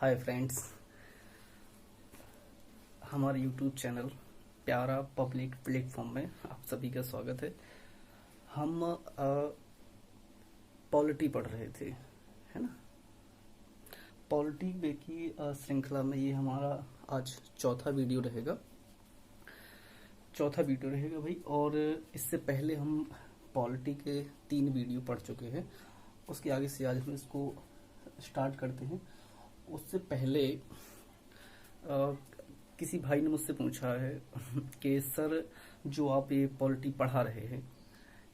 Hi friends, हमारे YouTube channel प्यारा public platform में आप सभी का स्वागत है। हम पॉलिटी पढ़ रहे थे, है ना। पॉलिटी बे की श्रृंखला में ये हमारा आज चौथा वीडियो रहेगा भाई। और इससे पहले हम पॉलिटी के 3 वीडियो पढ़ चुके हैं। उसके आगे से आज हम इसको स्टार्ट करते हैं। उससे पहले किसी भाई ने मुझसे पूछा है कि सर, जो आप ये पॉलिटी पढ़ा रहे हैं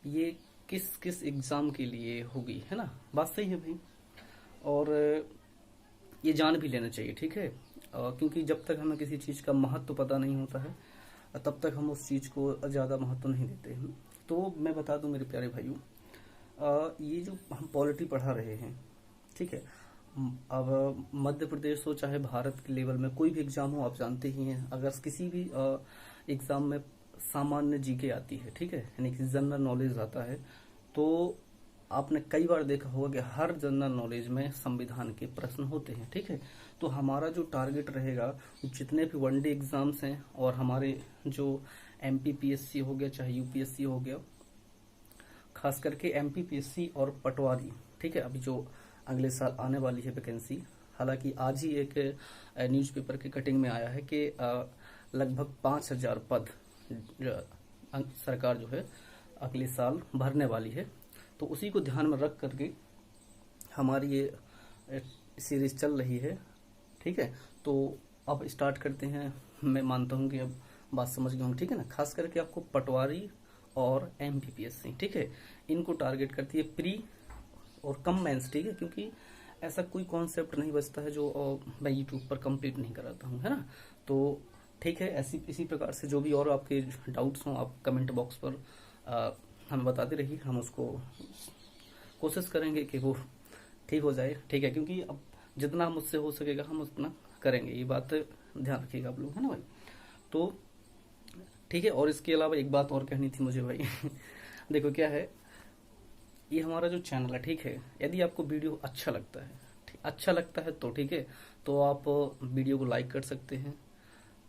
ये किस किस एग्जाम के लिए होगी, है ना। बात सही है भाई, और ये जान भी लेना चाहिए, ठीक है। क्योंकि जब तक हमें किसी चीज़ का महत्व पता नहीं होता है तब तक हम उस चीज़ को ज़्यादा महत्व नहीं देते हैं। तो मैं बता दूं मेरे प्यारे भाइयों, ये जो हम पॉलिटी पढ़ा रहे हैं, ठीक है। अब मध्य प्रदेश हो चाहे भारत के लेवल में कोई भी एग्जाम हो, आप जानते ही हैं, अगर किसी भी एग्जाम में सामान्य जीके आती है, ठीक है, यानी कि जनरल नॉलेज आता है, तो आपने कई बार देखा होगा कि हर जनरल नॉलेज में संविधान के प्रश्न होते हैं, ठीक है। तो हमारा जो टारगेट रहेगा, जितने भी वनडे एग्जाम्स हैं और हमारे जो एमपीपीएससी हो गया चाहे यूपीएससी हो गया, खास करके एमपीपीएससी और पटवारी, ठीक है, अभी जो अगले साल आने वाली है वैकेंसी। हालांकि आज ही एक न्यूज़पेपर की कटिंग में आया है कि लगभग 5,000 पद सरकार जो है अगले साल भरने वाली है। तो उसी को ध्यान में रख करके हमारी ये सीरीज चल रही है, ठीक है। तो अब स्टार्ट करते हैं। मैं मानता हूँ कि अब बात समझ गए होंगे, ठीक है ना। खास करके आपको पटवारी और एमपीपीएससी, ठीक है, इनको टारगेट करती है प्री और कम मेंस, ठीक है। क्योंकि ऐसा कोई कॉन्सेप्ट नहीं बचता है जो मैं यूट्यूब पर कंप्लीट नहीं कराता हूँ, है ना। तो ठीक है, ऐसी इसी प्रकार से जो भी और आपके डाउट्स हों आप कमेंट बॉक्स पर हमें बताते रहिए। हम उसको कोशिश करेंगे कि वो ठीक हो जाए, ठीक है। क्योंकि अब जितना मुझसे हो सकेगा हम उतना करेंगे, ये बात ध्यान रखिएगा आप लोग, है ना भाई। तो ठीक है, और इसके अलावा एक बात और कहनी थी मुझे भाई देखो क्या है, ये हमारा जो चैनल है, ठीक है, यदि आपको वीडियो अच्छा लगता है तो ठीक है, तो आप वीडियो को लाइक कर सकते हैं,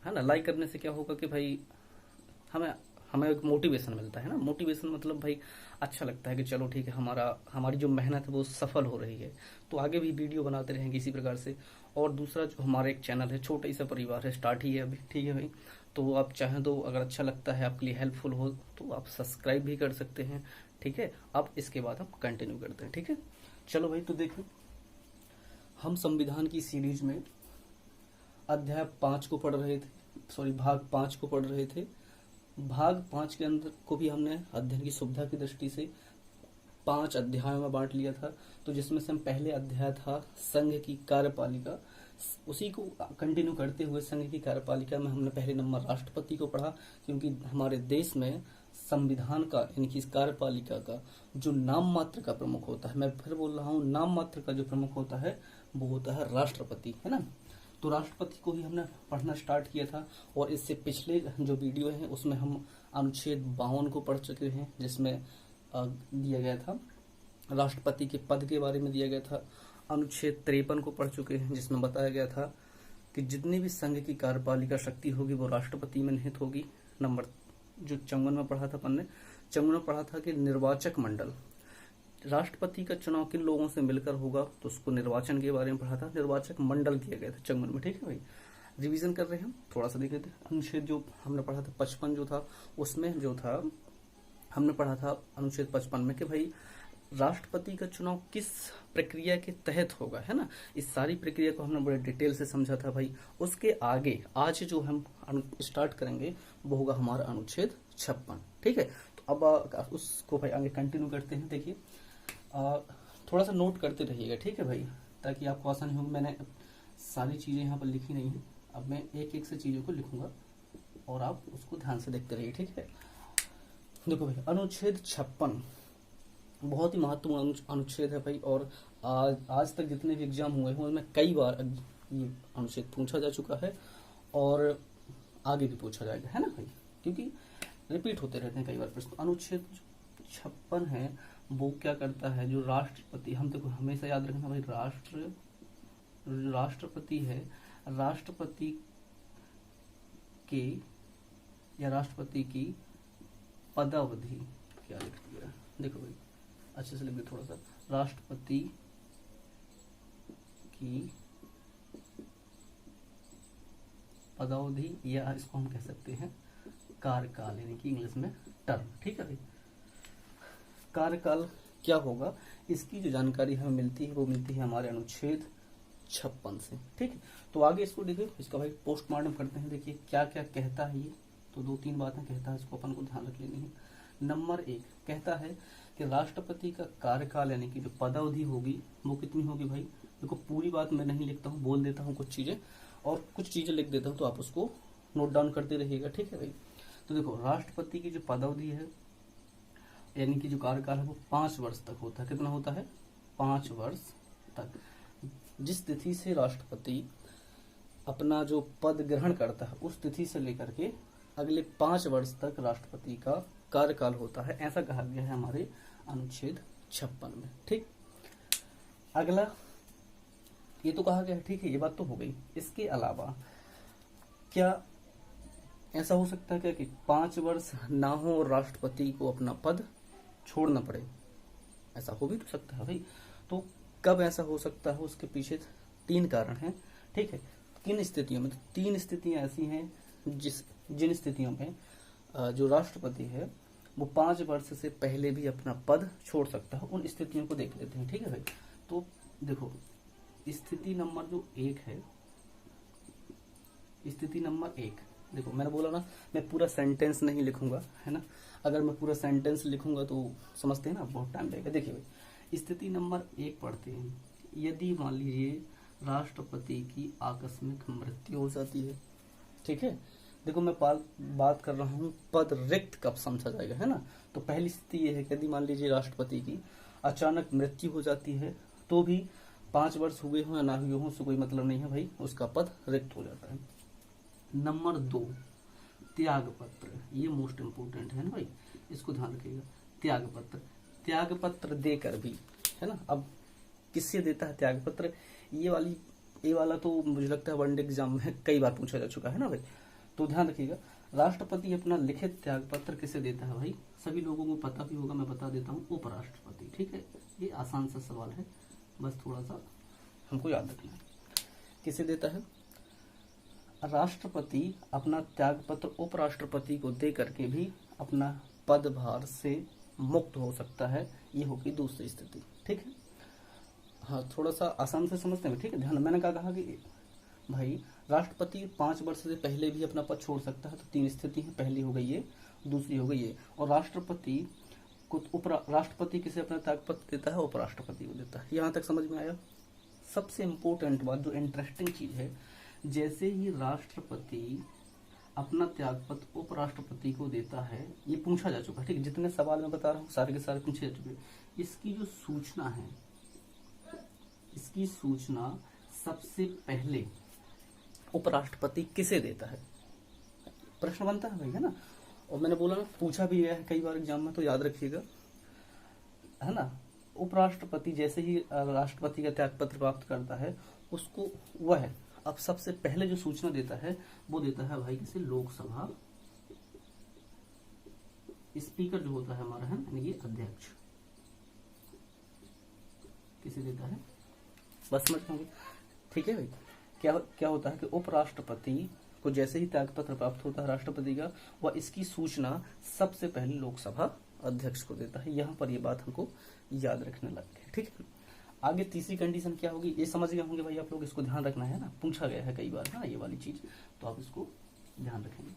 है ना। लाइक करने से क्या होगा कि भाई हमें हमें एक मोटिवेशन मिलता है ना। मोटिवेशन मतलब भाई अच्छा लगता है कि चलो ठीक है, हमारी जो मेहनत है वो सफल हो रही है, तो आगे भी वीडियो बनाते रहेंगे इसी प्रकार से। और दूसरा, जो हमारा एक चैनल है, छोटा सा परिवार है, स्टार्ट ही है अभी, ठीक है भाई। तो आप चाहें तो अगर अच्छा लगता है, आपके लिए हेल्पफुल हो, तो आप सब्सक्राइब भी कर सकते हैं, ठीक है। अब इसके बाद हम कंटिन्यू करते हैं, ठीक है। चलो भाई, तो देखो, हम संविधान की सीरीज में अध्याय 5 को पढ़ रहे थे, सॉरी भाग 5 को पढ़ रहे थे। भाग 5 के अंदर को भी हमने अध्ययन की सुविधा की दृष्टि से 5 अध्यायों में बांट लिया था। तो जिसमें से हम पहले अध्याय था संघ की कार्यपालिका, उसी को कंटिन्यू करते हुए संघ की कार्यपालिका में हमने पहले नंबर राष्ट्रपति को पढ़ा। क्योंकि हमारे देश में संविधान का यानी कि इस कार्यपालिका का जो नाम मात्र का प्रमुख होता है, मैं फिर बोल रहा हूँ, नाम मात्र का जो प्रमुख होता है वो होता है राष्ट्रपति, है ना। तो राष्ट्रपति को ही हमने पढ़ना स्टार्ट किया था। और इससे पिछले जो वीडियो है उसमें हम अनुच्छेद 52 को पढ़ चुके हैं, जिसमें दिया गया था राष्ट्रपति के पद के बारे में दिया गया था। अनुच्छेद 53 को पढ़ चुके हैं, जिसमें बताया गया था कि जितनी भी संघ की कार्यपालिका शक्ति होगी वो राष्ट्रपति में निहित होगी। नंबर जो 54 में पढ़ा था अपन ने, 54 में पढ़ा था कि निर्वाचक मंडल, राष्ट्रपति का चुनाव किन लोगों से मिलकर होगा, तो उसको निर्वाचन के बारे में पढ़ा था। निर्वाचक मंडल दिया गया था 54 में, ठीक है भाई। रिवीजन कर रहे हैं हम, थोड़ा सा देख लेते हैं। अनुच्छेद जो हमने पढ़ा था 55 जो था, उसमें जो था हमने पढ़ा था अनुच्छेद 55 में कि भाई राष्ट्रपति का चुनाव किस प्रक्रिया के तहत होगा, है ना। इस सारी प्रक्रिया को हमने बड़े डिटेल से समझा था भाई। उसके आगे आज जो हम स्टार्ट करेंगे वो होगा हमारा अनुच्छेद 56, ठीक है। तो अब उसको भाई आगे कंटिन्यू करते हैं। देखिए, थोड़ा सा नोट करते रहिएगा, ठीक है भाई, ताकि आपको आसानी हो। मैंने सारी चीजें यहाँ पर लिखी नहीं है, अब मैं एक एक से चीजों को लिखूंगा और आप उसको ध्यान से देखते रहिए, ठीक है। देखो भाई, अनुच्छेद 56 बहुत ही महत्वपूर्ण अनुच्छेद है भाई। और आज तक जितने भी एग्जाम हुए हैं उनमें कई बार ये अनुच्छेद पूछा जा चुका है और आगे भी पूछा जाएगा, है ना भाई। क्योंकि रिपीट होते रहते हैं कई बार प्रश्न। अनुच्छेद 56 है वो क्या करता है, जो राष्ट्रपति, हम देखो हमेशा याद रखना भाई, राष्ट्रपति है, राष्ट्रपति के या राष्ट्रपति की पदावधि, क्या लिख दिया, देखो भाई अच्छे से लिख दे थोड़ा सा, राष्ट्रपति की पदावधि, या इसको हम कह सकते हैं कार्यकाल, यानी कि इंग्लिश में टर्म। ठीक है भाई, कार्यकाल क्या होगा, इसकी जो जानकारी हमें मिलती है वो मिलती है हमारे अनुच्छेद 56 से। ठीक है, तो आगे इसको देखिए, इसका भाई पोस्टमार्टम करते हैं। देखिए क्या क्या कहता है ये, तो 2-3 बातें कहता है, इसको अपन को ध्यान रख लेनी है। नंबर 1 कहता है कि राष्ट्रपति का कार्यकाल यानी कि जो पदावधि होगी वो कितनी होगी भाई। देखो पूरी बात मैं नहीं लिखता हूँ, बोल देता हूँ कुछ चीजें और कुछ चीजें लिख देता हूँ, तो आप उसको नोट डाउन करते रहिएगा। ठीक है भाई, तो देखो राष्ट्रपति की जो पदावधि है यानी कि जो कार्यकाल है वो 5 वर्ष तक होता है। कितना होता है, 5 वर्ष तक। जिस तिथि से राष्ट्रपति अपना जो पद ग्रहण करता है उस तिथि से लेकर के अगले 5 वर्ष तक राष्ट्रपति का कार्यकाल होता है, ऐसा कहा गया है हमारे अनुच्छेद 56 में। ठीक, अगला ये तो कहा गया है, ठीक है, ये बात तो हो गई। इसके अलावा क्या ऐसा हो सकता है क्या कि 5 वर्ष ना हो और राष्ट्रपति को अपना पद छोड़ना पड़े, ऐसा हो भी तो सकता है भाई। तो कब ऐसा हो सकता है, उसके पीछे 3 कारण हैं। ठीक है, किन स्थितियों में, तो 3 स्थितियां ऐसी हैं जिन स्थितियों में जो राष्ट्रपति है वो 5 वर्ष से पहले भी अपना पद छोड़ सकता है। उन स्थितियों को देख लेते हैं। ठीक है भाई, तो देखो स्थिति नंबर जो 1 है, स्थिति नंबर 1, देखो मैंने बोला ना मैं पूरा सेंटेंस नहीं लिखूंगा, है ना, अगर मैं पूरा सेंटेंस लिखूंगा तो समझते हैं ना बहुत टाइम लगेगा। देखिए भाई स्थिति नंबर 1 पढ़ते हैं, यदि मान लीजिए राष्ट्रपति की आकस्मिक मृत्यु हो जाती है। ठीक है, देखो मैं बात कर रहा हूँ पद रिक्त कब समझा जाएगा, है ना। तो पहली स्थिति ये है कि यदि मान लीजिए राष्ट्रपति की अचानक मृत्यु हो जाती है तो भी 5 वर्ष हुए हों या ना हुए हों उससे कोई मतलब नहीं है भाई, उसका पद रिक्त हो जाता है। नंबर 2 त्याग पत्र, ये मोस्ट इम्पोर्टेंट है ना भाई, इसको ध्यान रखिएगा। त्याग पत्र देकर भी, है ना, अब किससे देता है त्याग पत्र, ये वाला तो मुझे लगता है वनडे एग्जाम में कई बार पूछा जा चुका है ना भाई, तो ध्यान रखिएगा। राष्ट्रपति अपना लिखित त्याग पत्र किसे देता है भाई, सभी लोगों को पता भी होगा, मैं बता देता हूँ, उपराष्ट्रपति। ठीक है, ये आसान सा सवाल है, बस थोड़ा सा हमको याद रखना है। किसे देता है, राष्ट्रपति अपना त्याग पत्र उपराष्ट्रपति को दे करके भी अपना पदभार से मुक्त हो सकता है, ये होगी दूसरी स्थिति। ठीक है, हाँ थोड़ा सा आसान से समझते हैं। ठीक है, ध्यान, मैंने क्या कहा कि भाई राष्ट्रपति 5 वर्ष से पहले भी अपना पद छोड़ सकता है, तो 3 स्थिति है, पहली हो गई ये, दूसरी हो गई ये, और राष्ट्रपति किसे अपना त्याग पत्र देता है, उपराष्ट्रपति को देता है। यहाँ तक समझ में आया। सबसे इम्पोर्टेंट बात, जो इंटरेस्टिंग चीज है, जैसे ही राष्ट्रपति अपना त्याग पत्र उपराष्ट्रपति को देता है, ये पूछा जा चुका है। ठीक है, जितने सवाल मैं बता रहा हूँ सारे के सारे पूछे जा चुके हैं। इसकी जो सूचना है, इसकी सूचना सबसे पहले उपराष्ट्रपति किसे देता है, प्रश्न बनता है भाई, है ना। और मैंने बोला ना पूछा भी गया है कई बार एग्जाम में, तो याद रखिएगा, है ना। उपराष्ट्रपति जैसे ही राष्ट्रपति का त्याग पत्र प्राप्त करता है, उसको वह अब सबसे पहले जो सूचना देता है वो देता है भाई किसे, लोकसभा स्पीकर जो होता है हमारा, है ना, यानी कि अध्यक्ष, किसे देता है, बस समझ होंगे। ठीक है भाई, क्या होता है कि उपराष्ट्रपति को जैसे ही त्याग पत्र प्राप्त होता है राष्ट्रपति का, वह इसकी सूचना सबसे पहले लोकसभा अध्यक्ष को देता है। यहाँ पर ये बात हमको याद रखने लग गई। ठीक है, आगे तीसरी कंडीशन क्या होगी, ये समझ गए होंगे भाई आप लोग, इसको ध्यान रखना है ना, पूछा गया है कई बार, है ना, ये वाली चीज, तो आप इसको ध्यान रखेंगे।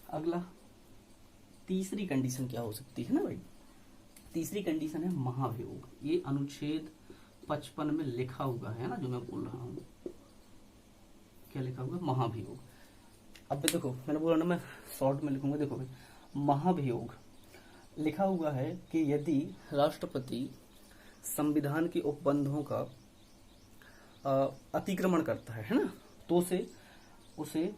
अगला तीसरी कंडीशन क्या हो सकती है ना भाई, तीसरी कंडीशन है महाभियोग। ये अनुच्छेद 55 में लिखा हुआ है ना, जो मैं बोल रहा हूँ, क्या लिखा हुआ, महाभियोग। अब देखो मैंने बोला ना मैं शॉर्ट में लिखूंगा, देखो भाई महाभियोग लिखा हुआ है कि यदि राष्ट्रपति संविधान के उपबंधों का अतिक्रमण करता है ना, तो उसे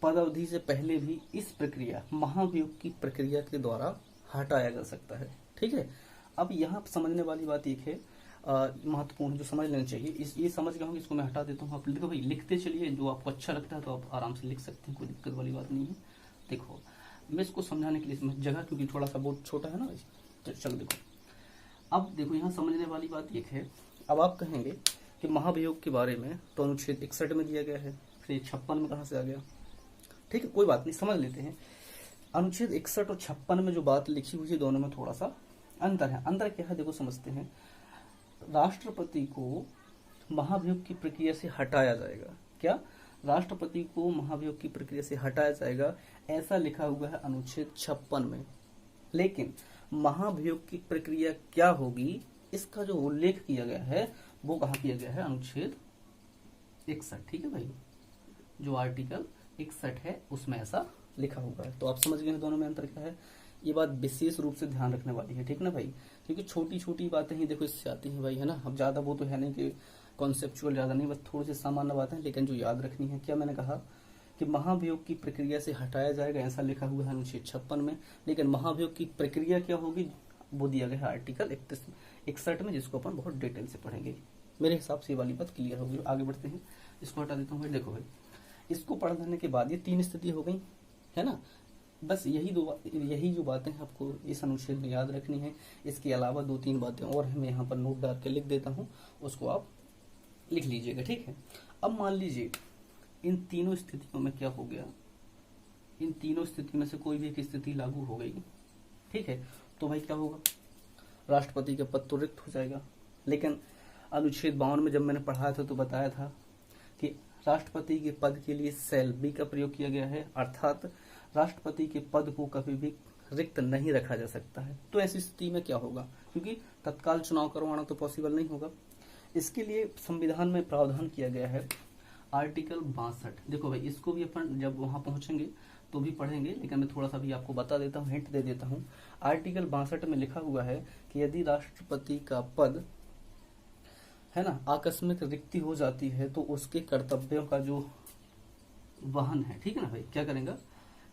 पदावधि से पहले भी इस प्रक्रिया, महाभियोग की प्रक्रिया के द्वारा हटाया जा सकता है। ठीक है, अब यहाँ समझने वाली बात एक है, महत्वपूर्ण जो समझ लेना चाहिए। ये समझ गए होंगे, इसको मैं हटा देता हूँ। आप देखो भाई, लिखते चलिए, जो आपको अच्छा लगता है तो आप आराम से लिख सकते हैं, कोई दिक्कत वाली बात नहीं है। देखो मैं इसको समझाने के लिए जगह, क्योंकि थोड़ा सा बहुत छोटा है ना, तो चलो देखो। अब देखो यहाँ समझने वाली बात एक है, अब आप कहेंगे कि महाभियोग के बारे में तो अनुच्छेद 61 में दिया गया है, फिर 56 में कहाँ से आ गया? ठीक है, कोई बात नहीं, समझ लेते हैं। अनुच्छेद 61 और 56 में जो बात लिखी हुई है, दोनों में थोड़ा सा अंतर है। अंतर क्या है, देखो समझते हैं। राष्ट्रपति को महाभियोग की प्रक्रिया से हटाया जाएगा। क्या? राष्ट्रपति को महाभियोग की प्रक्रिया से हटाया जाएगा, ऐसा लिखा हुआ है अनुच्छेद 56 में। लेकिन महाभियोग की प्रक्रिया क्या होगी, इसका जो उल्लेख किया गया है वो कहाँ किया गया है? अनुच्छेद 61। ठीक है भाई, जो आर्टिकल 61 है उसमें ऐसा लिखा हुआ है। तो आप समझ गए दोनों में अंतर क्या है। ये बात विशेष रूप से ध्यान रखने वाली है, ठीक ना भाई, क्योंकि छोटी छोटी बातें ही देखो इससे आती हैं भाई, है ना। अब ज्यादा वो तो है नहीं कि कॉन्सेप्चुअल ज्यादा नहीं, बस थोड़ी सी सामान्य बातें, लेकिन जो याद रखनी है। क्या मैंने कहा कि महाभियोग की प्रक्रिया से हटाया जाएगा, ऐसा लिखा हुआ है अनुच्छेद 56 में। लेकिन महाभियोग की प्रक्रिया क्या होगी वो दिया गया है आर्टिकल 61 में, जिसको अपन बहुत डिटेल से पढ़ेंगे। मेरे हिसाब से ये वाली बात क्लियर होगी। आगे बढ़ते हैं, इसको हटा देता हूँ भाई। देखो भाई, इसको पढ़ लेने के बाद ये 3 स्थिति हो गई, है ना। बस यही जो बातें हैं आपको इस अनुच्छेद में याद रखनी है। इसके अलावा 2-3 बातें और हैं, मैं यहाँ पर नोट डाल के लिख देता हूँ, उसको आप लिख लीजिएगा, ठीक है। अब मान लीजिए इन तीनों स्थितियों में क्या हो गया, इन तीनों स्थिति में से कोई भी एक स्थिति लागू हो गई, ठीक है, तो भाई क्या होगा? राष्ट्रपति का पद तो रिक्त हो जाएगा। लेकिन अनुच्छेद 52 में जब मैंने पढ़ाया था तो बताया था कि राष्ट्रपति के पद के लिए शैल बी का प्रयोग किया गया है, अर्थात राष्ट्रपति के पद को कभी भी रिक्त नहीं रखा जा सकता है। तो ऐसी स्थिति में क्या होगा, क्योंकि तत्काल चुनाव करवाना तो पॉसिबल नहीं होगा। इसके लिए संविधान में प्रावधान किया गया है आर्टिकल 62। देखो भाई, इसको भी अपन जब वहां पहुंचेंगे तो भी पढ़ेंगे, लेकिन मैं थोड़ा सा भी आपको बता देता हूँ, हिंट दे देता हूँ। आर्टिकल 62 में लिखा हुआ है कि यदि राष्ट्रपति का पद, है ना, आकस्मिक रिक्ति हो जाती है तो उसके कर्तव्यों का जो वहन है, ठीक है ना भाई, क्या करेंगे,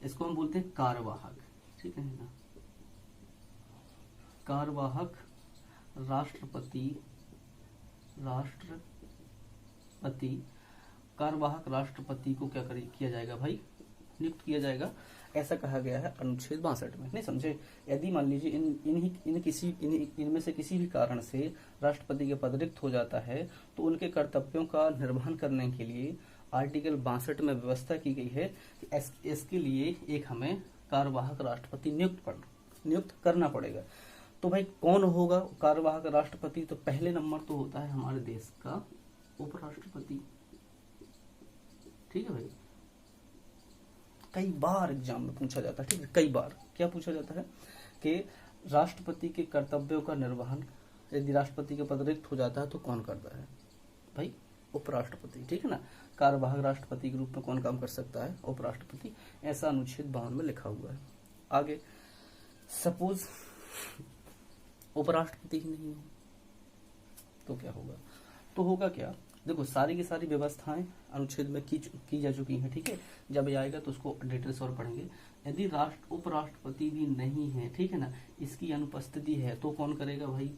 इसको हम बोलते हैं कार्यवाहक, ठीक है ना। कार्यवाहक कार्यवाहक राष्ट्रपति को क्या किया जाएगा भाई? नियुक्त किया जाएगा, ऐसा कहा गया है अनुच्छेद 62 में। नहीं समझे? यदि मान लीजिए इनमें से किसी भी कारण से राष्ट्रपति के पद रिक्त हो जाता है तो उनके कर्तव्यों का निर्वहन करने के लिए आर्टिकल 62 में व्यवस्था की गई है कि इसके लिए एक हमें कार्यवाहक राष्ट्रपति नियुक्त करना पड़ेगा। तो भाई कौन होगा कार्यवाहक राष्ट्रपति? तो पहले नंबर तो होता है हमारे देश का उपराष्ट्रपति, ठीक है भाई। कई बार एग्जाम में पूछा जाता है, ठीक है, कई बार क्या पूछा जाता है कि राष्ट्रपति के कर्तव्यों का निर्वहन यदि राष्ट्रपति के पद रिक्त हो जाता है तो कौन करता है भाई? उपराष्ट्रपति, ठीक है ना। कार्यवाहक राष्ट्रपति के रूप में कौन काम कर सकता है? उपराष्ट्रपति। ऐसा अनुच्छेद 52 में लिखा हुआ है। आगे सपोज उपराष्ट्रपति ही नहीं है तो क्या होगा? तो होगा क्या, देखो सारी की सारी व्यवस्थाएं अनुच्छेद में की जा चुकी हैं, ठीक है। जब ये आएगा तो उसको डिटेल्स और पढ़ेंगे। यदि उपराष्ट्रपति भी नहीं है, ठीक है ना, इसकी अनुपस्थिति है तो कौन करेगा भाई?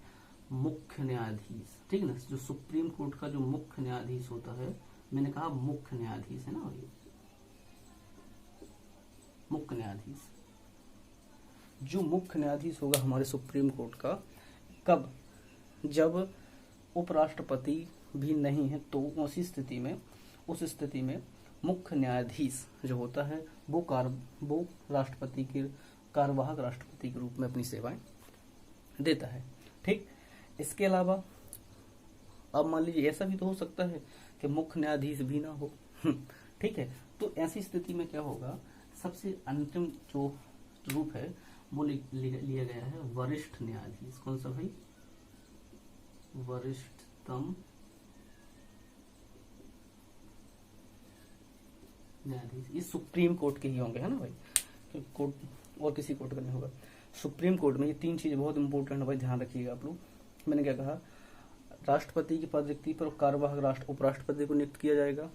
मुख्य न्यायाधीश, ठीक है ना। जो सुप्रीम कोर्ट का जो मुख्य न्यायाधीश होता है, मैंने कहा मुख्य न्यायाधीश है ना भाई, मुख्य न्यायाधीश। जो मुख्य न्यायाधीश होगा हमारे सुप्रीम कोर्ट का, कब? जब उपराष्ट्रपति भी नहीं है तो उस स्थिति में मुख्य न्यायाधीश जो होता है वो राष्ट्रपति के कार्यवाहक राष्ट्रपति के रूप में अपनी सेवाएं देता है, ठीक। इसके अलावा अब मान लीजिए ऐसा भी तो हो सकता है कि मुख्य न्यायाधीश भी ना हो, ठीक है। तो ऐसी स्थिति में क्या होगा? सबसे अंतिम जो रूप है वो लिया गया है वरिष्ठ न्यायाधीश। कौन सा भाई? वरिष्ठतम न्यायाधीश। ये सुप्रीम कोर्ट के ही होंगे, है ना भाई, कोर्ट और किसी कोर्ट का नहीं होगा। सुप्रीम कोर्ट में ये 3 चीजें बहुत इंपॉर्टेंट है भाई, ध्यान रखिएगा आप लोग। मैंने क्या कहा? राष्ट्रपति की पद रिक्ति पर कार्यवाहक उपराष्ट्रपति को नियुक्त किया जाएगा।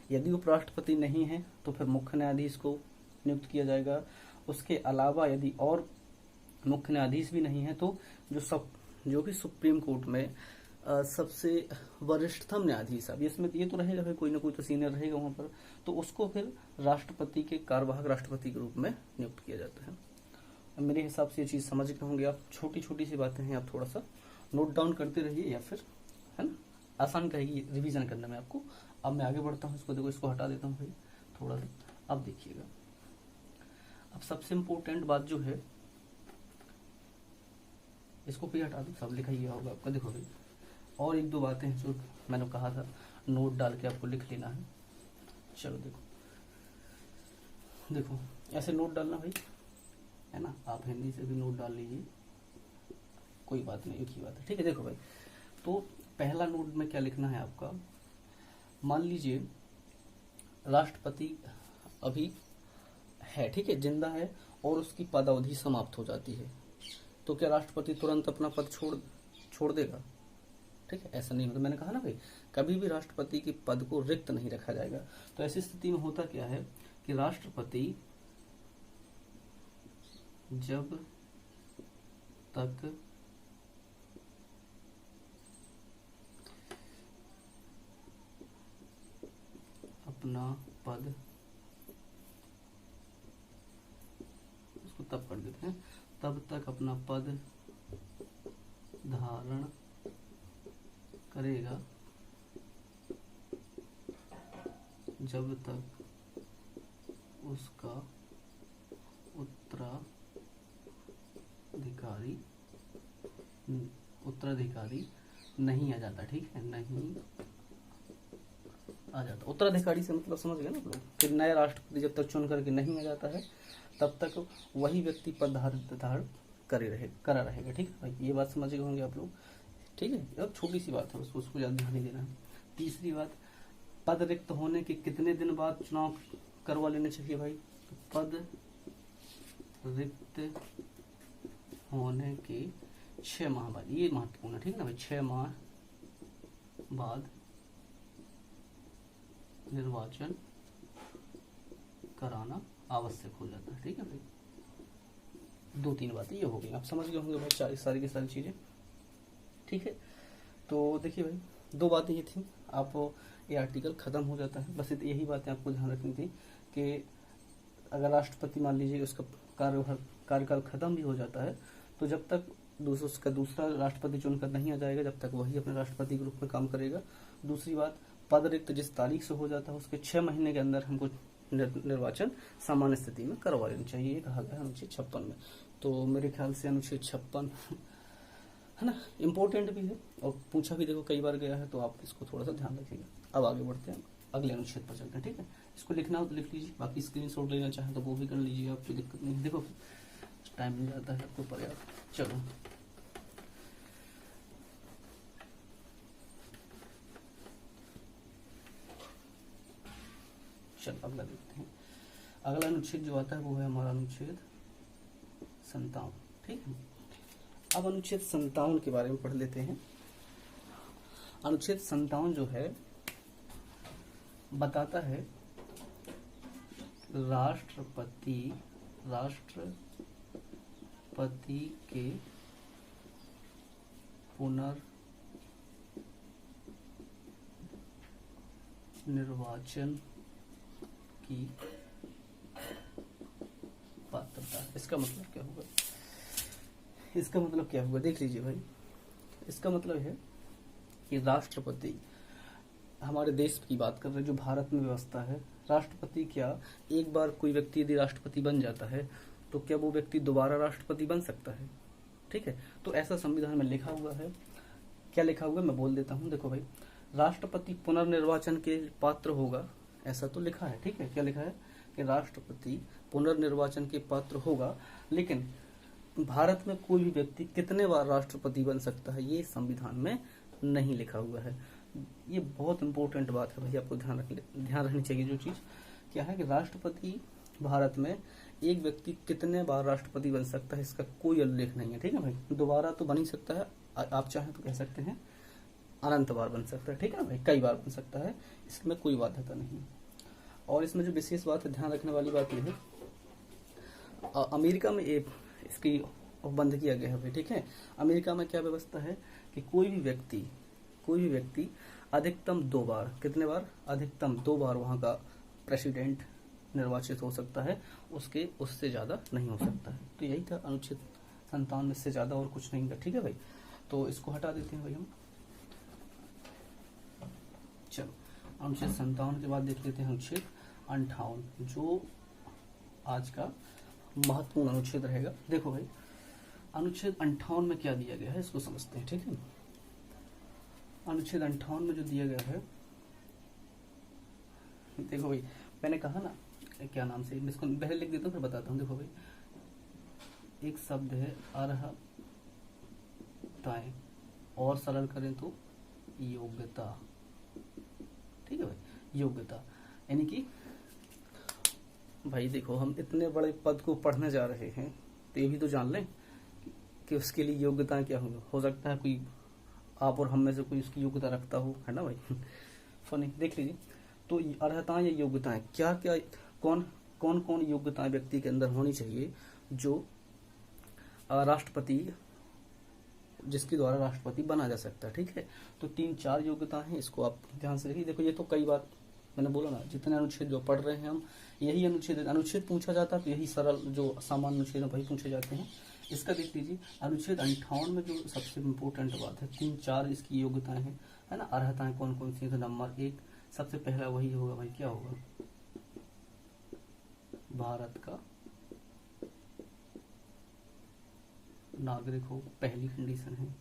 यदि उपराष्ट्रपति नहीं है तो फिर मुख्य न्यायाधीश को नियुक्त किया जाएगा। उसके अलावा यदि और मुख्य न्यायाधीश भी नहीं है तो जो कि सुप्रीम कोर्ट में सबसे वरिष्ठतम न्यायाधीश। अब इसमें ये तो रहेगा भाई, कोई ना कोई तो सीनियर रहेगा वहां पर, तो उसको फिर राष्ट्रपति के कार्यवाहक राष्ट्रपति के रूप में नियुक्त किया जाता है। अब मेरे हिसाब से ये चीज समझ गए होंगे आप। छोटी छोटी सी बातें हैं, आप थोड़ा सा नोट डाउन करते रहिए, या फिर है ना, आसान रहेगी रिवीजन करने में आपको। अब मैं आगे बढ़ता हूँ, इसको देखो, इसको हटा देता हूँ भाई थोड़ा सा। अब देखिएगा, अब सबसे इम्पोर्टेंट बात जो है, इसको भी हटा दो, सब लिखा ही होगा आपका। देखो भाई, और एक दो बातें हैं जो मैंने कहा था नोट डाल के आपको लिख लेना है। चलो देखो, देखो ऐसे नोट डालना भाई, है ना। आप हिंदी से भी नोट डाल लीजिए, कोई बात नहीं, एक ही बात है, ठीक है। देखो भाई, तो पहला नोट में क्या लिखना है आपका, मान लीजिए राष्ट्रपति अभी है, ठीक है, जिंदा है, और उसकी पदावधि समाप्त हो जाती है, तो क्या राष्ट्रपति तुरंत अपना पद छोड़ देगा? ठीक है, ऐसा नहीं होता। मैंने कहा ना भाई, कभी भी राष्ट्रपति के पद को रिक्त नहीं रखा जाएगा। तो ऐसी स्थिति में होता क्या है कि राष्ट्रपति जब तक अपना पद, इसको तब कर देते हैं, तब तक अपना पद धारण करेगा जब तक उसका उत्तराधिकारी नहीं आ जाता। ठीक है, नहीं आ जाता। उत्तराधिकारी से मतलब समझ गए ना लोग, फिर नया राष्ट्रपति जब तक चुन करके नहीं आ जाता है, तब तक वही व्यक्ति पद धारण करा रहेगा। ठीक है भाई, ये बात समझ गए होंगे आप लोग। ठीक है, अब छोटी सी बात है, उसको ज्यादा ध्यान नहीं देना है। तीसरी बात, पद रिक्त होने के कितने दिन बाद चुनाव करवा लेने चाहिए भाई? तो पद रिक्त होने के 6 माह बाद, ये महत्वपूर्ण है, ठीक है ना भाई, 6 माह बाद निर्वाचन कराना आवश्यक हो जाता है। ठीक है भाई, 2-3 बातें ये हो गई, आप समझ गए होंगे भाई सारी की सारी चीजें। ठीक है, तो देखिए भाई, 2 बातें ये थी। आप ये आर्टिकल खत्म हो जाता है, बस यही बातें आपको ध्यान रखनी थी कि अगर राष्ट्रपति मान लीजिए उसका कार्यकाल खत्म भी हो जाता है, तो जब तक दूसरा राष्ट्रपति चुनकर नहीं आ जाएगा, जब तक वही अपने राष्ट्रपति के रूप में काम करेगा। दूसरी बात, पद रिक्त जिस तारीख से हो जाता है उसके 6 महीने के अंदर हमको निर्वाचन सामान्य स्थिति में करवा लेना चाहिए, ये कहा गया अनुच्छेद 56 में। तो मेरे ख्याल से अनुच्छेद 56 है ना, इम्पोर्टेंट भी है और पूछा भी देखो कई बार गया है, तो आप इसको थोड़ा सा ध्यान रखिएगा। अब आगे बढ़ते हैं, अगले अनुच्छेद पर चलते हैं। ठीक है, इसको लिखना हो तो लिख लीजिए, बाकी स्क्रीनशॉट लेना चाहें तो वो भी कर लीजिए, आप कोई दिक्कत नहीं है। देखो टाइम मिल जाता है आपको पर्याप्त। चलो अगला देखते हैं। अगला अनुच्छेद जो आता है वो है हमारा अनुच्छेद 57। ठीक है, अब अनुच्छेद 57 के बारे में पढ़ लेते हैं। अनुच्छेद 57 जो है बताता है राष्ट्रपति के पुनर्निर्वाचन की पात्रता। इसका मतलब क्या होगा? इसका मतलब क्या होगा, देख लीजिए भाई। इसका मतलब है कि राष्ट्रपति, हमारे देश की बात कर रहे हैं, जो भारत में व्यवस्था है, राष्ट्रपति क्या, एक बार कोई व्यक्ति यदि राष्ट्रपति बन जाता है तो क्या वो व्यक्ति दोबारा राष्ट्रपति बन सकता है? ठीक है, तो ऐसा संविधान में लिखा हुआ है। क्या लिखा हुआ है मैं बोल देता हूँ। देखो भाई, राष्ट्रपति पुनर्निर्वाचन के पात्र होगा, ऐसा तो लिखा है। ठीक है, क्या लिखा है कि राष्ट्रपति पुनर्निर्वाचन के पात्र होगा, लेकिन भारत में कोई भी व्यक्ति कितने बार राष्ट्रपति बन सकता है ये संविधान में नहीं लिखा हुआ है। ये बहुत इंपॉर्टेंट बात है भाई, आपको ध्यान रखनी चाहिए। जो चीज क्या है कि राष्ट्रपति भारत में एक व्यक्ति कितने बार राष्ट्रपति बन सकता है, इसका कोई उल्लेख नहीं है। ठीक है भाई, दोबारा तो बन ही सकता है, आप चाहें तो कह सकते हैं अनंत बार बन सकता है। ठीक है भाई, कई बार बन सकता है, इसमें कोई बाध्यता नहीं। और इसमें जो विशेष बात है, ध्यान रखने वाली बात यह है, अमेरिका में इसकी बंद किया गया है। ठीक है, अमेरिका में क्या व्यवस्था है कि कोई भी व्यक्ति कोई भी व्यक्ति अधिकतम 2 बार, कितने बार, अधिकतम 2 बार वहां का प्रेसिडेंट निर्वाचित हो सकता है, उससे ज्यादा नहीं हो सकता है। तो यही था अनुच्छेद 57 में, से ज्यादा और कुछ नहीं था। ठीक है भाई, तो इसको हटा देते हैं भाई हम। चलो अनुच्छेद 57 के बाद देख लेते हैं अनुच्छेद 58, जो आज का महत्वपूर्ण अनुच्छेद रहेगा। देखो भाई, अनुच्छेद 58 में क्या दिया गया है इसको समझते हैं। ठीक है, अनुच्छेद 58 में जो दिया गया है, देखो भाई, मैंने कहा ना क्या नाम से, इसको पहले लिख देता हूँ फिर बताता हूँ। देखो भाई, एक शब्द है अर्हताएं, और सरल करें तो योग्यता। ठीक है भाई, योग्यता यानी कि भाई देखो, हम इतने बड़े पद को पढ़ने जा रहे हैं तो ये भी तो जान लें कि उसके लिए योग्यता क्या होगी। हो सकता है कोई आप और हम में से कोई उसकी योग्यता रखता हो, है ना भाई। फनी, देख लीजिए। तो अर्हताएं या योग्यताएं क्या क्या, कौन कौन योग्यताएं व्यक्ति के अंदर होनी चाहिए जो राष्ट्रपति, जिसके द्वारा राष्ट्रपति बना जा सकता है। ठीक है, तो 3-4 योग्यता हैं, इसको आप ध्यान से देखिए। देखो ये तो कई बार मैंने बोला ना, जितने अनुच्छेद जो पढ़ रहे हैं हम, यही अनुच्छेद पूछा जाता है, तो यही सरल जो सामान्य अनुच्छेद है वही पूछे जाते हैं। इसका देख लीजिए, अनुच्छेद 58 में जो सबसे इम्पोर्टेंट बात है, 3-4 इसकी योग्यताएं हैं, है ना। अर्हताएं कौन कौन सी है, तो नंबर 1 सबसे पहला वही होगा भाई, क्या होगा, भारत का नागरिक हो, पहली कंडीशन है।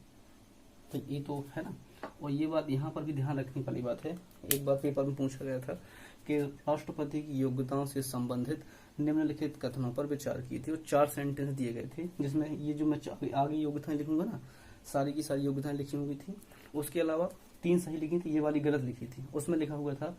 तो ये तो है ना। और ये बात यहाँ पर भी ध्यान रखने वाली बात है, एक बार पेपर में पूछा गया था कि राष्ट्रपति की योग्यताओं से संबंधित निम्नलिखित कथनों पर विचार की थी, और 4 सेंटेंस दिए गए थे, जिसमें ये जो मैं आगे योग्यताएं लिखूंगा ना, सारी की सारी योग्यताएं लिखी हुई थी। उसके अलावा 3 सही लिखी थी, ये वाली गलत लिखी थी। उसमें लिखा हुआ था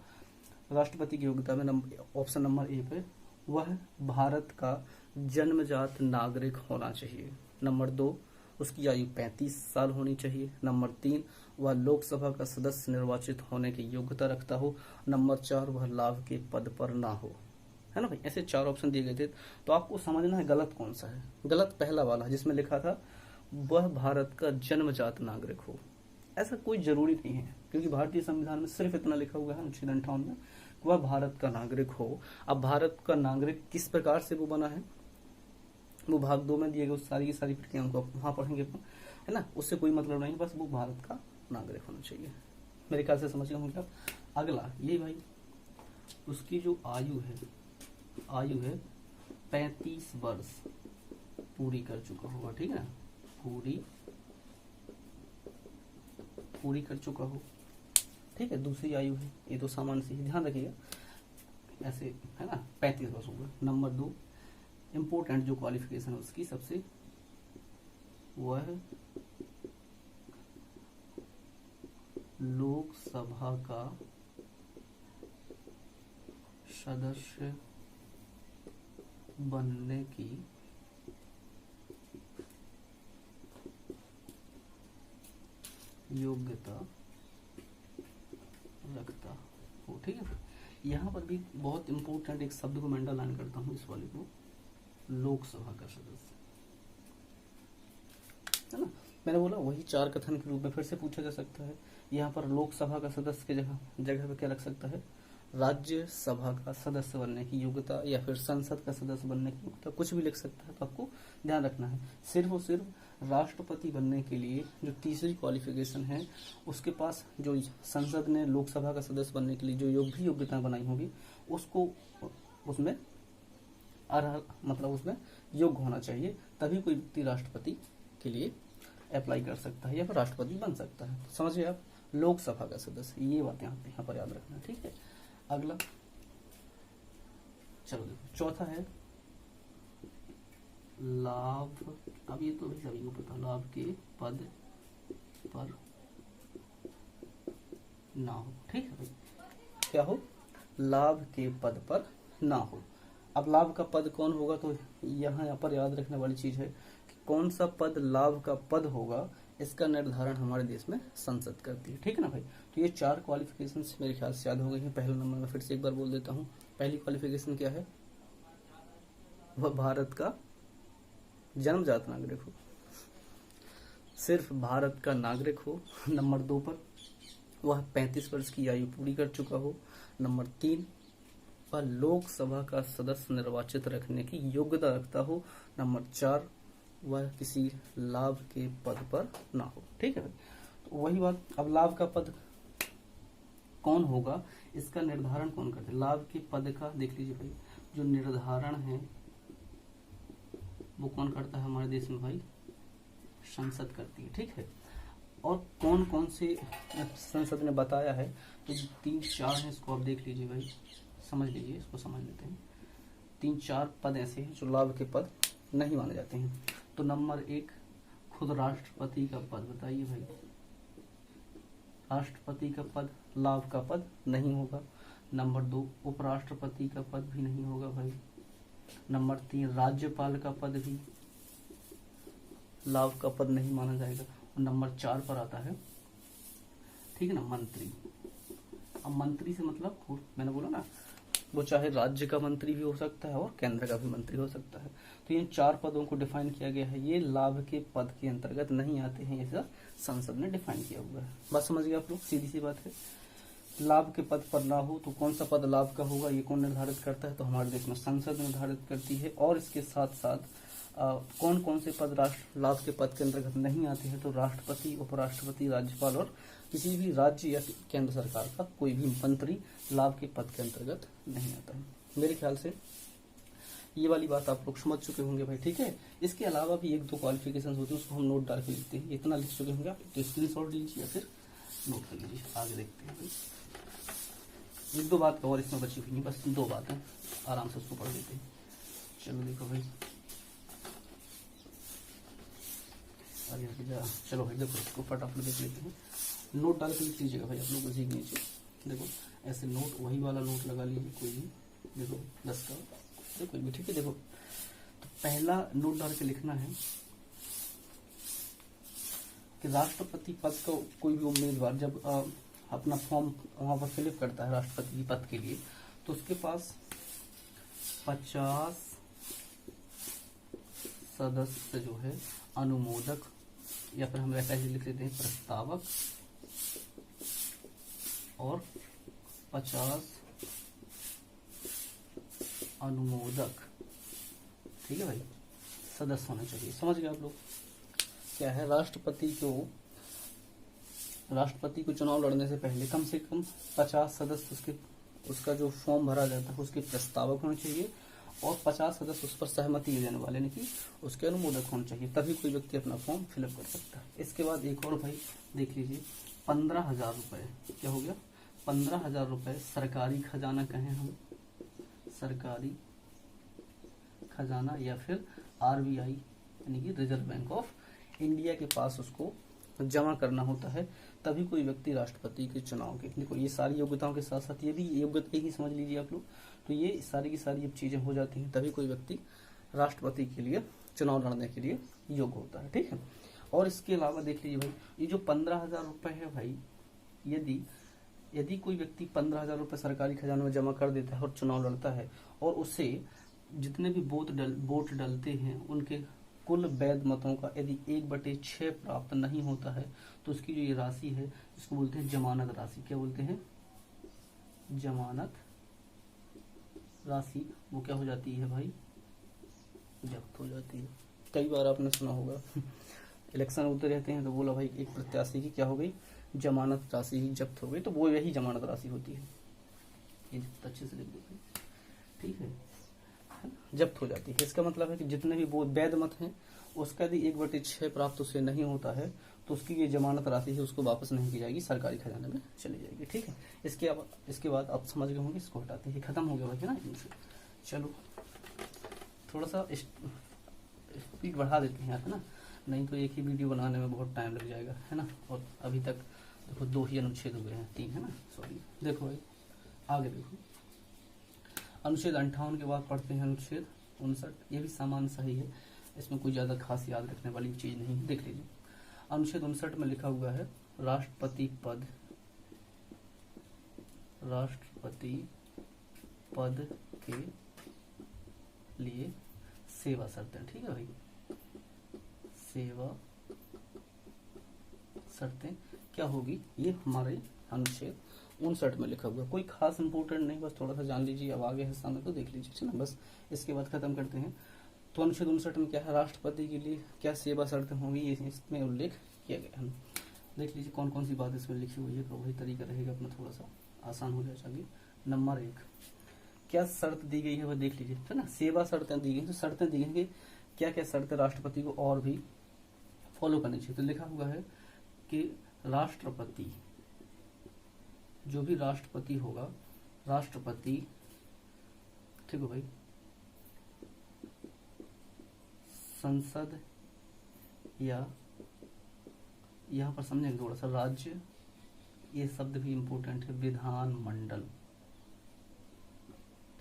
राष्ट्रपति की योग्यता में ऑप्शन नंबर 1 पे, वह भारत का जन्मजात नागरिक होना चाहिए। नंबर 2, उसकी आयु 35 साल होनी चाहिए। नंबर 3, वह लोकसभा का सदस्य निर्वाचित होने की योग्यता रखता हो। नंबर 4, वह लाभ के पद पर ना हो, है ना भाई। ऐसे 4 ऑप्शन दिए गए थे, तो आपको समझना है गलत कौन सा है। गलत पहला वाला, जिसमें लिखा था वह भारत का जन्मजात नागरिक हो। ऐसा कोई जरूरी नहीं है, क्योंकि भारतीय संविधान में सिर्फ इतना लिखा हुआ है अनुच्छेद 58 में, वह भारत का नागरिक हो। अब भारत का नागरिक किस प्रकार से वो बना है, वो भाग 2 में दिए गए, सारी की सारी प्रक्रिया उनको वहां पढ़ेंगे, है ना। उससे कोई मतलब नहीं, बस वो भारत का नागरिक होना चाहिए। मेरे ख्याल से समझ गए होंगे आप। अगला ये भाई, उसकी जो आयु है 35 वर्ष पूरी कर चुका होगा। ठीक है, पूरी कर चुका हो। ठीक है, दूसरी आयु है, ये तो सामान्य से ही ध्यान रखिएगा, ऐसे है ना, 35 वर्ष होगा। नंबर 2, इम्पोर्टेंट जो क्वालिफिकेशन है उसकी सबसे, वह लोकसभा का सदस्य बनने की योग्यता रखता हो। ठीक है, यहाँ पर भी बहुत इंपॉर्टेंट एक शब्द को मैं अंडरलाइन करता हूँ, इस वाले को, लोकसभा का सदस्य, है ना। मैंने बोला वही 4 कथन के रूप में फिर से पूछा जा सकता है। यहाँ पर लोकसभा का सदस्य की जगह पे क्या रख सकता है, राज्यसभा का सदस्य बनने की योग्यता, या फिर संसद का सदस्य बनने की योग्यता, कुछ भी लिख सकता है। तो आपको ध्यान रखना है, सिर्फ और सिर्फ राष्ट्रपति बनने के लिए जो तीसरी क्वालिफिकेशन है, उसके पास जो संसद ने लोकसभा का सदस्य बनने के लिए जो भी योग्यताएं बनाई होगी, उसको उसमें मतलब उसमें योग्य होना चाहिए, तभी कोई व्यक्ति राष्ट्रपति के लिए अप्लाई कर सकता है या फिर राष्ट्रपति बन सकता है। तो समझिए आप, लोकसभा का सदस्य, ये बात यहाँ पर याद रखना। ठीक है, अगला चलो देखो, चौथा है लाभ। अब ये तो भी सभी को पता, लाभ के पद पर ना हो। ठीक है भाई, क्या हो, लाभ के पद पर ना हो। अब लाभ का पद कौन होगा, तो यहाँ पर याद रखने वाली चीज है कि कौन सा पद लाभ का पद होगा, इसका निर्धारण हमारे देश में संसद करती है। ठीक है ना भाई। तो ये 4 क्वालिफिकेशन मेरे ख्याल से याद हो गई है। पहला नंबर में फिर से एक बार बोल देता हूँ, पहली क्वालिफिकेशन क्या है, वह भारत का जन्मजात नागरिक हो, सिर्फ भारत का नागरिक हो। नंबर 2 पर वह 35 वर्ष की आयु पूरी कर चुका हो। नंबर 3, वह लोकसभा का सदस्य निर्वाचित रखने की योग्यता रखता हो। नंबर 4, वह किसी लाभ के पद पर ना हो। ठीक है भाई, तो वही बात, अब लाभ का पद कौन होगा, इसका निर्धारण कौन करता है? लाभ के पद का देख लीजिए भाई, जो निर्धारण है वो कौन करता है हमारे देश में भाई? संसद करती है। ठीक है, और कौन कौन से संसद ने बताया है, तो 3-4 है, इसको आप देख लीजिए भाई, समझ लीजिए, इसको समझ लेते हैं। 3-4 पद ऐसे हैं जो लाभ के पद नहीं माने जाते हैं। तो नंबर 1, खुद राष्ट्रपति का पद, बताइए भाई, राष्ट्रपति का पद लाभ का पद नहीं होगा। नंबर 2, उपराष्ट्रपति का पद भी नहीं होगा भाई। नंबर 3, राज्यपाल का पद भी लाभ का पद नहीं माना जाएगा। और नंबर 4 पर आता है, ठीक है ना, मंत्री। अब मंत्री से मतलब मैंने बोला ना, वो चाहे राज्य का मंत्री भी हो सकता है और केंद्र का भी मंत्री हो सकता है। तो इन 4 पदों को डिफाइन किया गया है, ये लाभ के पद के अंतर्गत नहीं आते हैं, ऐसा संसद ने डिफाइन किया हुआ है। बात समझ गए आप लोग? सीधी सी बात है। लाभ के पद पर ना हो तो कौन सा पद लाभ का होगा, ये कौन निर्धारित करता है? तो हमारे देश में संसद निर्धारित करती है। और इसके साथ साथ कौन कौन से पद राष्ट्र लाभ के पद के अंतर्गत नहीं आते हैं, तो राष्ट्रपति, उपराष्ट्रपति, राज्यपाल और किसी भी राज्य या केंद्र सरकार का कोई भी मंत्री लाभ के पद के अंतर्गत नहीं आता है। मेरे ख्याल से ये वाली बात आप लोग समझ चुके होंगे भाई। ठीक है, इसके अलावा भी 1-2 क्वालिफिकेशन होती है, उसको हम नोट डाल के लिखते हैं। इतना लिख चुके होंगे आप, तो स्क्रीनशॉट लीजिए या फिर नोट कर लीजिए। आगे देखते हैं भाई, 1-2 बात और इसमें बची हुई नहीं, बस 2 बातें, आराम से उसको पढ़ लेते हैं। चलो देखो भाई, आगे चलो भाई देखो, इसको फटाफट देख लेते हैं। नोट डाल के लिख लीजिएगा भाई आप लोग उसी के नीचे। देखो ऐसे नोट, वही वाला नोट लगा लीजिए कोई भी, देखो 10 का कोई भी, ठीक है। देखो तो पहला नोट डाल के लिखना है कि राष्ट्रपति पद का कोई भी उम्मीदवार जब अपना फॉर्म वहां पर फिलअप करता है राष्ट्रपति पद के लिए, तो उसके पास 50 सदस्य जो है अनुमोदक, या फिर हम ऐसे लिख लेते हैं प्रस्तावक, और 50 अनुमोदक, ठीक है भाई, सदस्य होने चाहिए। समझ गए आप लोग? क्या है, राष्ट्रपति को चुनाव लड़ने से पहले कम से कम 50 सदस्य उसका जो फॉर्म भरा जाता है उसके प्रस्तावक होने चाहिए, और 50 सदस्य उस पर सहमति देने वाले, यानी कि उसके अनुमोदक होने चाहिए, तभी कोई व्यक्ति अपना फॉर्म फिलअप कर सकता है। इसके बाद एक और भाई देख लीजिए, 15,000 रुपए, क्या हो गया, 15,000 रुपए सरकारी खजाना कहें हम, सरकारी खजाना, या फिर RBI यानी कि रिजर्व बैंक ऑफ इंडिया के पास उसको जमा करना होता है, तभी कोई व्यक्ति राष्ट्रपति के चुनाव के, देखो ये सारी योग्यताओं के साथ साथ ये भी योग्यता ही समझ लीजिए आप लोग, तो ये सारी की सारी जब चीजें हो जाती हैं तभी कोई व्यक्ति राष्ट्रपति के लिए चुनाव लड़ने के लिए योग्य होता है। ठीक है, और इसके अलावा देख लीजिए भाई, ये जो 15,000 रुपए है भाई, यदि कोई व्यक्ति 15,000 रुपए सरकारी खजाने में जमा कर देता है और चुनाव लड़ता है, और उससे जितने भी वोट डलते हैं उनके कुल वैध मतों का यदि 1/6 प्राप्त नहीं होता है, तो उसकी जो ये राशि है इसको बोलते हैं जमानत राशि। क्या बोलते हैं? जमानत राशि। वो क्या हो जाती है भाई? जब्त हो जाती है। कई बार आपने सुना होगा इलेक्शन होते रहते हैं तो बोला भाई एक प्रत्याशी की क्या हो गई, जमानत राशि ही जब्त हो गई, तो वो यही जमानत राशि होती है। ये अच्छे से लिख दो भाई, ठीक है, जब्त हो जाती है। इसका मतलब है कि जितने भी वो वैध मत हैं उसका यदि 1/6 प्राप्त उसे नहीं होता है तो उसकी ये जमानत राशि है उसको वापस नहीं की जाएगी, सरकारी खजाने में चली जाएगी। ठीक है, इसके बाद आप समझ गए होंगे, इसको हटाते हैं, खत्म हो गया भाई ना इनसे। चलो थोड़ा सा स्पीड बढ़ा देते हैं ना, नहीं तो एक ही वीडियो बनाने में बहुत टाइम लग जाएगा, है ना। और अभी तक देखो 2 ही अनुच्छेद हुए हैं, 3 है ना, सॉरी। देखो भाई आगे देखो, अनुच्छेद 58 के बाद पढ़ते हैं अनुच्छेद 59। ये भी सामान्य सही है, इसमें कोई ज्यादा खास याद रखने वाली चीज नहीं है। देख लीजिए, अनुच्छेद 59 में लिखा हुआ है राष्ट्रपति पद के लिए सेवा शर्तें। ठीक है भाई, सेवा शर्तें क्या होगी, ये हमारे अनुच्छेद 59 में लिखा हुआ है। कोई खास इंपोर्टेंट नहीं, बस थोड़ा सा जान लीजिए, अब आगे हिस्सा में तो देख लीजिए, ठीक है ना। बस इसके बाद खत्म करते हैं। तो अनुच्छेद 59 में क्या है, राष्ट्रपति के लिए क्या सेवा शर्तें होंगी, ये इसमें उल्लेख किया गया है। देख लीजिए कौन कौन सी बात इसमें लिखी हुई है, तो वही तरीका रहेगा अपना, थोड़ा सा आसान हो जाएगा। आगे नंबर 1 क्या शर्त दी गई है वह देख लीजिए, है ना। सेवा शर्तें दी गई, तो शर्तें दी गई कि क्या क्या शर्तें राष्ट्रपति को और भी फॉलो करनी चाहिए। तो लिखा हुआ है कि राष्ट्रपति, जो भी राष्ट्रपति होगा, राष्ट्रपति, ठीक है भाई, संसद या यहाँ पर समझेंगे थोड़ा सा, राज्य, ये शब्द भी इंपॉर्टेंट है, विधानमंडल,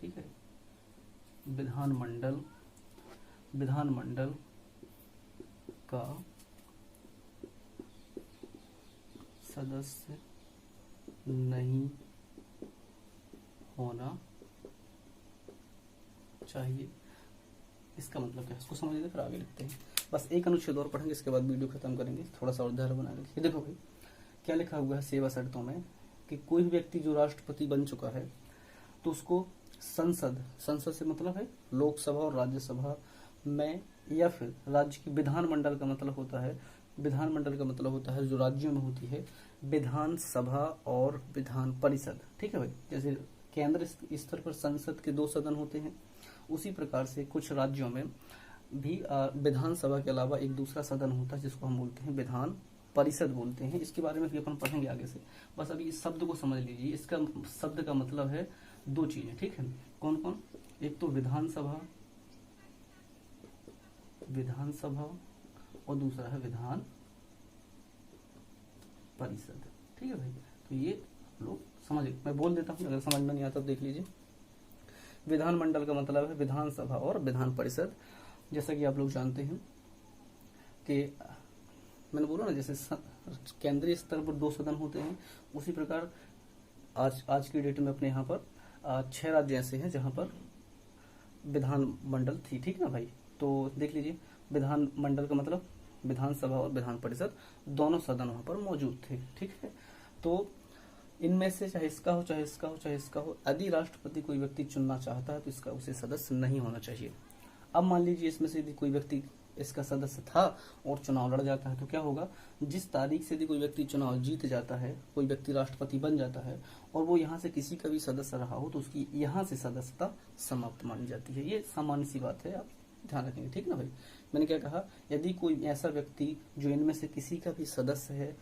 ठीक है, विधानमंडल, विधानमंडल का सदस्य नहीं होना चाहिए। इसका मतलब क्या है, इसको समझ लेते फिर आगे लिखते हैं। बस एक अनुच्छेद और पढ़ेंगे, इसके बाद वीडियो खत्म करेंगे, थोड़ा सा और धैर्य बना रखिए। देखो भाई क्या लिखा हुआ है सेवा शर्तों में, कि कोई भी व्यक्ति जो राष्ट्रपति बन चुका है तो उसको संसद, संसद से मतलब है लोकसभा और राज्यसभा में, या फिर राज्य की विधानमंडल का मतलब होता है, विधानमंडल का मतलब होता है जो राज्यों में होती है विधानसभा और विधान परिषद, ठीक है भाई। जैसे केंद्र स्तर पर संसद के 2 सदन होते हैं, उसी प्रकार से कुछ राज्यों में भी विधानसभा के अलावा एक दूसरा सदन होता है जिसको हम बोलते हैं विधान परिषद बोलते हैं। इसके बारे में भी अपन पढ़ेंगे आगे से, बस अभी इस शब्द को समझ लीजिए। इसका शब्द का मतलब है 2 चीजें, ठीक है। कौन कौन, एक तो विधानसभा, विधानसभा, और दूसरा है विधान परिषद, ठीक है भाई। तो ये लोग समझ, मैं बोल देता हूँ, अगर समझ में नहीं आता तो देख लीजिए। विधानमंडल का मतलब है विधानसभा और विधान परिषद। जैसा कि आप लोग जानते हैं कि मैंने बोला ना, जैसे केंद्रीय स्तर पर 2 सदन होते हैं, उसी प्रकार आज की डेट में अपने यहाँ पर 6 राज्य ऐसे हैं जहाँ पर विधानमंडल थी, ठीक है ना भाई। तो देख लीजिए, विधानमंडल का मतलब विधानसभा और विधान परिषद दोनों सदन वहां पर मौजूद थे, ठीक है। तो इनमें से चाहे इसका हो, चाहे इसका हो, चाहे इसका हो, यदि राष्ट्रपति कोई व्यक्ति चुनना चाहता है तो इसका उसे सदस्य नहीं होना चाहिए। अब मान लीजिए इसमें से यदि कोई व्यक्ति इसका सदस्य था और चुनाव लड़ जाता है तो क्या होगा, जिस तारीख से यदि कोई व्यक्ति चुनाव जीत जाता है, कोई व्यक्ति राष्ट्रपति बन जाता है और वो यहाँ से किसी का भी सदस्य रहा हो, तो उसकी यहाँ से सदस्यता समाप्त मानी जाती है। ये सामान्य सी बात है, आप ध्यान रखेंगे, ठीक ना भाई। मैंने क्या कहा, यदि कोई ऐसा व्यक्ति जो इनमें से किसी का भी सदस्य है